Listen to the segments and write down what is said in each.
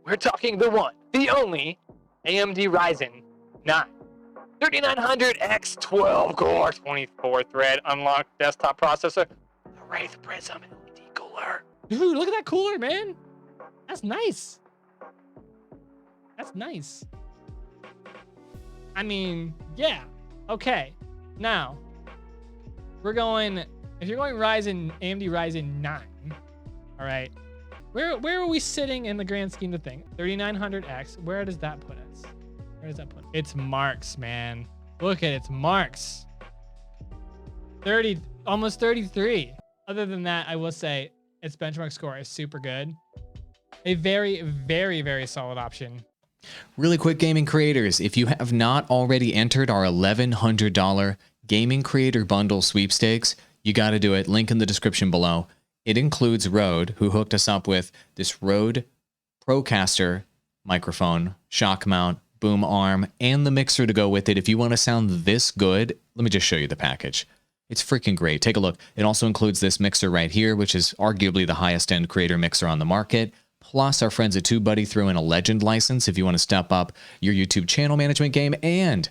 We're talking the one, the only AMD Ryzen 9. 3900X 12 core, 24 thread, unlocked desktop processor, the Wraith Prism LED cooler. Dude, look at that cooler, man. That's nice. That's nice. I mean, yeah. Okay. Now, we're going, if you're going Ryzen, AMD Ryzen 9, all right, where are we sitting in the grand scheme of things? 3900X, where does that put us? Where does that put us? It's marks, man. Look at its marks. 30, almost 33. Other than that, I will say its benchmark score is super good. A very, very, very solid option. Really quick, gaming creators, if you have not already entered our $1,100 Gaming Creator Bundle sweepstakes, you got to do it. Link in the description below. It includes Rode, who hooked us up with this Rode Procaster microphone, shock mount, boom arm, and the mixer to go with it. If you want to sound this good, let me just show you the package. It's freaking great. Take a look. It also includes this mixer right here, which is arguably the highest end creator mixer on the market. Plus, our friends at TubeBuddy threw in a Legend license if you want to step up your YouTube channel management game, and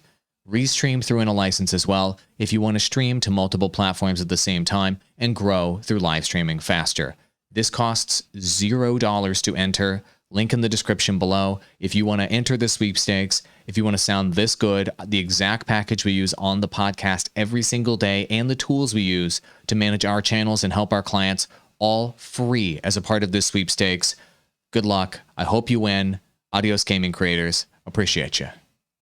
Restream threw in a license as well if you want to stream to multiple platforms at the same time and grow through live streaming faster. This costs $0 to enter. Link in the description below. If you want to enter the sweepstakes, if you want to sound this good, the exact package we use on the podcast every single day, and the tools we use to manage our channels and help our clients, all free as a part of this sweepstakes. Good luck. I hope you win. Adios, gaming creators. Appreciate you.